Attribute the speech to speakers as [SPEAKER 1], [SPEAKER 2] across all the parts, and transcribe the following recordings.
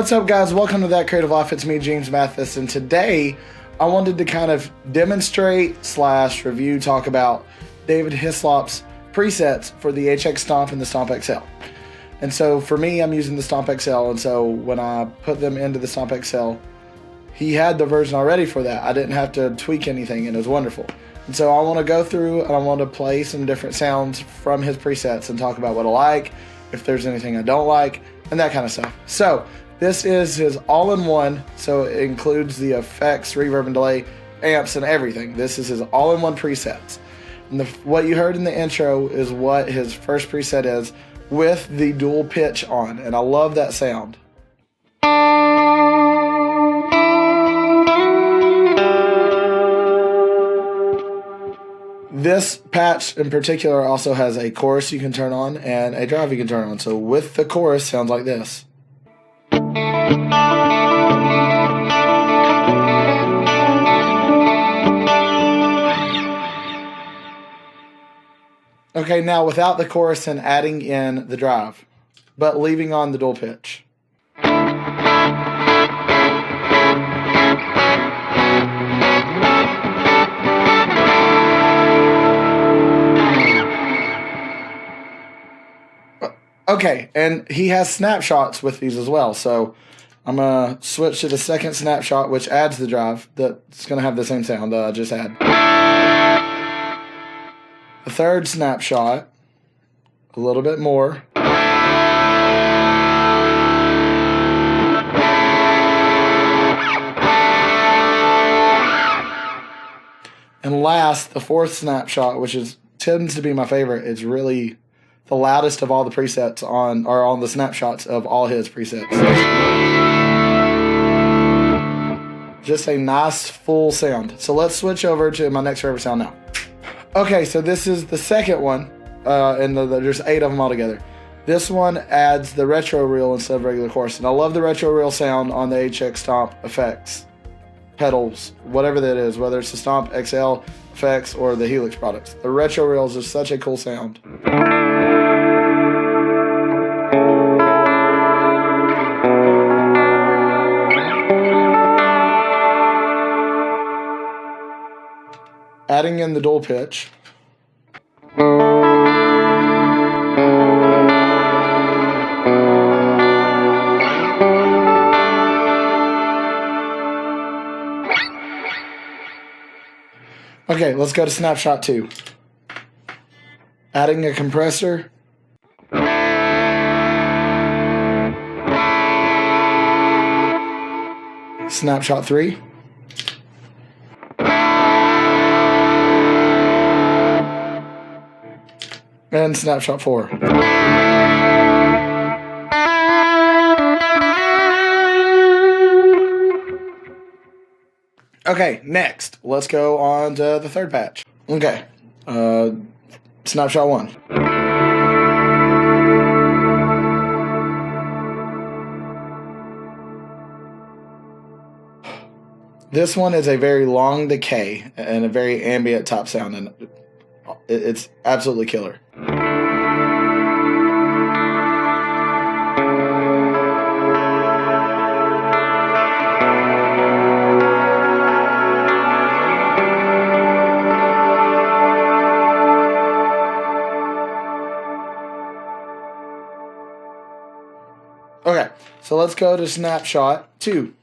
[SPEAKER 1] What's up, guys? Welcome to That Creative Life. It's me, James Mathis, and today I wanted to kind of demonstrate / review, talk about David Hislops presets for the HX Stomp and the Stomp XL. And so for me, I'm using the Stomp XL, and so when I put them into the Stomp XL, he had the version already for that. I didn't have to tweak anything, and it was wonderful. And so I want to go through and I want to play some different sounds from his presets and talk about what I like, if there's anything I don't like, and that kind of stuff. So this is his all-in-one, so it includes the effects, reverb and delay, amps, and everything. This is his all-in-one presets. And what you heard in the intro is what his first preset is with the dual pitch on, and I love that sound. This patch in particular also has a chorus you can turn on and a drive you can turn on. So with the chorus, sounds like this. Okay, now without the chorus and adding in the drive, but leaving on the dual pitch. Okay, and he has snapshots with these as well, so I'm going to switch to the second snapshot, which adds the drive. That's going to have the same sound that I just had. The third snapshot, a little bit more. And last, the fourth snapshot, which tends to be my favorite. It's really the loudest of all the presets on the snapshots of all his presets. Just a nice full sound. So let's switch over to my next favorite sound now. Okay, so this is the second one, and there's 8 of them altogether. This one adds the retro reel instead of regular chorus, and I love the retro reel sound on the HX Stomp effects, pedals, whatever that is, whether it's the Stomp XL effects or the Helix products. The retro reels is such a cool sound. Adding in the dual pitch. Okay, let's go to snapshot 2. Adding a compressor. Snapshot 3. And snapshot 4. Okay, next, let's go on to the third patch. Okay, snapshot 1. This one is a very long decay and a very ambient top sound, and it's absolutely killer. Okay, so let's go to snapshot 2.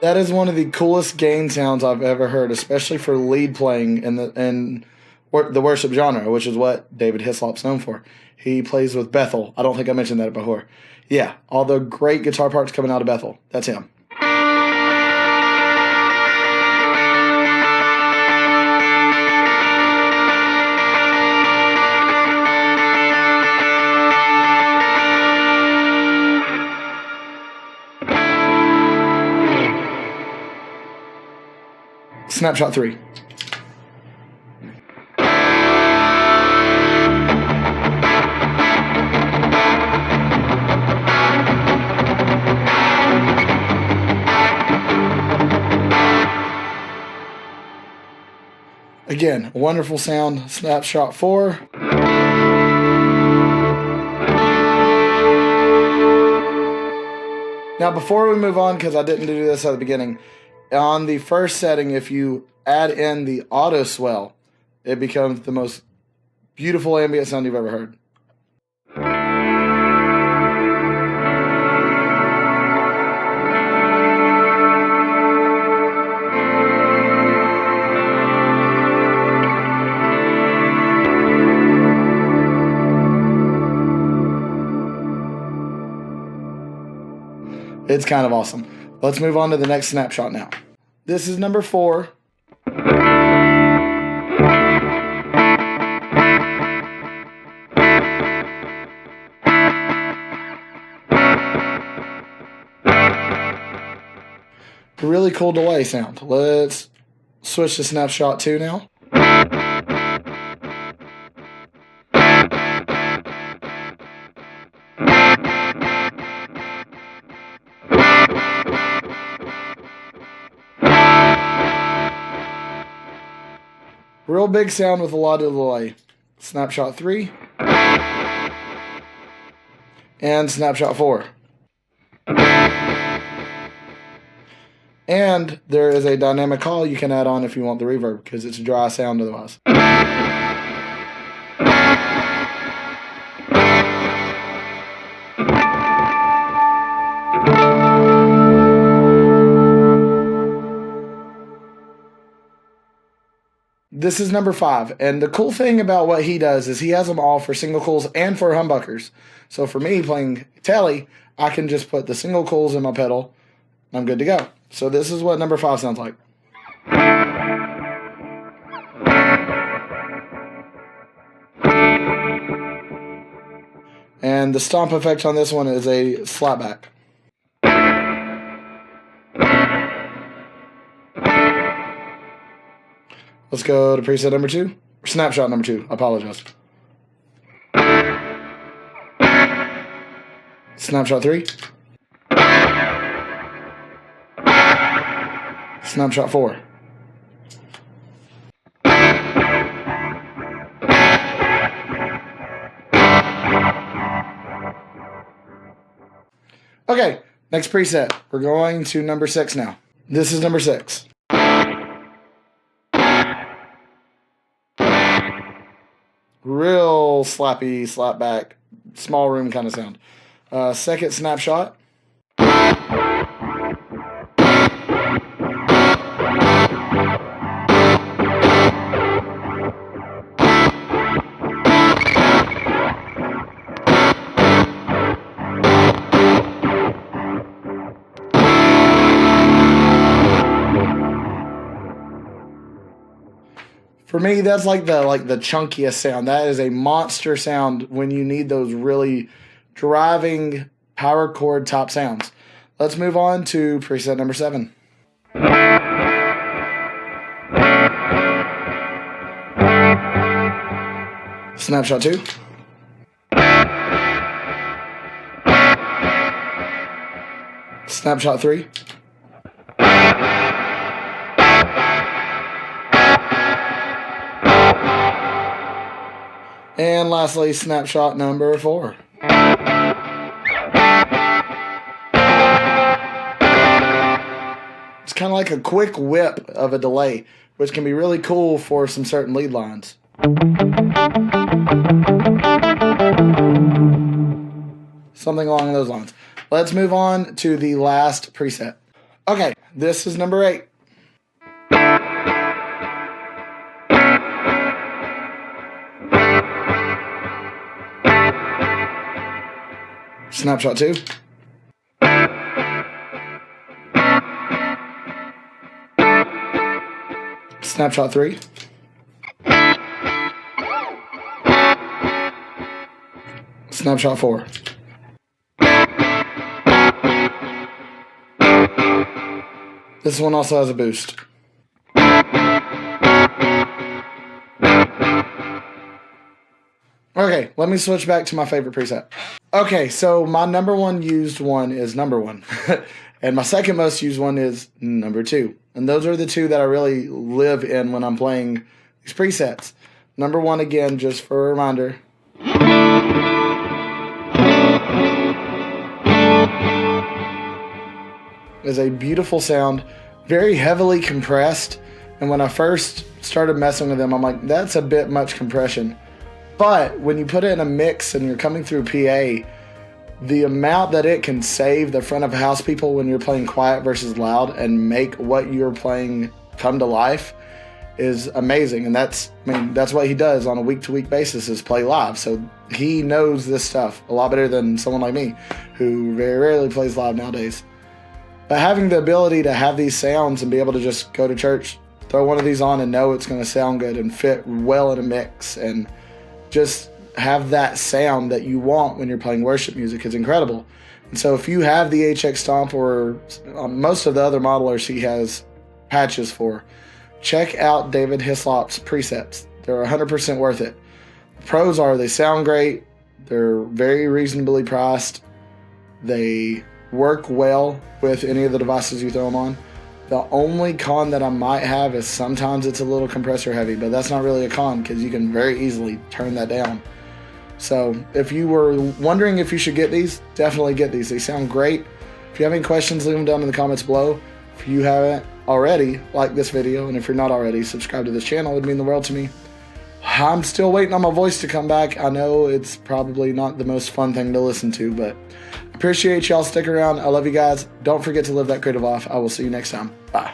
[SPEAKER 1] That is one of the coolest gain sounds I've ever heard, especially for lead playing in the worship genre, which is what David Hislops is known for. He plays with Bethel. I don't think I mentioned that before. Yeah, all the great guitar parts coming out of Bethel. That's him. Snapshot 3. Again, wonderful sound. Snapshot 4. Now, before we move on, because I didn't do this at the beginning, on the first setting, if you add in the auto swell, it becomes the most beautiful ambient sound you've ever heard. It's kind of awesome. Let's move on to the next snapshot now. This is number 4. Really cool delay sound. Let's switch to snapshot 2 now. Real big sound with a lot of delay. Snapshot 3. And snapshot 4. And there is a dynamic call you can add on if you want the reverb, because it's a dry sound otherwise. This is number 5, and the cool thing about what he does is he has them all for single coils and for humbuckers. So for me, playing telly, I can just put the single coils in my pedal, and I'm good to go. So this is what number 5 sounds like. And the stomp effect on this one is a slapback. Let's go to preset number 2. Or snapshot number 2. I apologize. Snapshot 3. Snapshot 4. Okay, next preset. We're going to number 6 now. This is number 6. Real slappy, slapback, small room kind of sound. Second snapshot. For me, that's like the chunkiest sound. That is a monster sound when you need those really driving power chord top sounds. Let's move on to preset number 7. Snapshot 2. Snapshot 3. And lastly, snapshot number 4. It's kind of like a quick whip of a delay, which can be really cool for some certain lead lines. Something along those lines. Let's move on to the last preset. Okay, this is number 8. Snapshot 2. Snapshot 3. Snapshot 4. This one also has a boost. Okay, let me switch back to my favorite preset. Okay, so my number 1 used one is number 1. And my second most used one is number 2. And those are the two that I really live in when I'm playing these presets. Number one, again, just for a reminder. Is a beautiful sound, very heavily compressed. And when I first started messing with them, I'm like, that's a bit much compression. But when you put it in a mix and you're coming through PA, the amount that it can save the front of house people when you're playing quiet versus loud and make what you're playing come to life is amazing. And that's what he does on a week-to-week basis, is play live. So he knows this stuff a lot better than someone like me, who very rarely plays live nowadays. But having the ability to have these sounds and be able to just go to church, throw one of these on and know it's going to sound good and fit well in a mix, and just have that sound that you want when you're playing worship music is incredible. And so if you have the HX Stomp or most of the other modelers he has patches for, check out David Hislops' presets. They're 100% worth it. The pros are they sound great, they're very reasonably priced, they work well with any of the devices you throw them on. The only con that I might have is sometimes it's a little compressor heavy, but that's not really a con because you can very easily turn that down. So if you were wondering if you should get these, definitely get these. They sound great. If you have any questions, leave them down in the comments below. If you haven't already, like this video, and if you're not already, subscribe to this channel. It would mean the world to me. I'm still waiting on my voice to come back. I know it's probably not the most fun thing to listen to, but appreciate y'all sticking around. I love you guys. Don't forget to live that creative life. I will see you next time. Bye.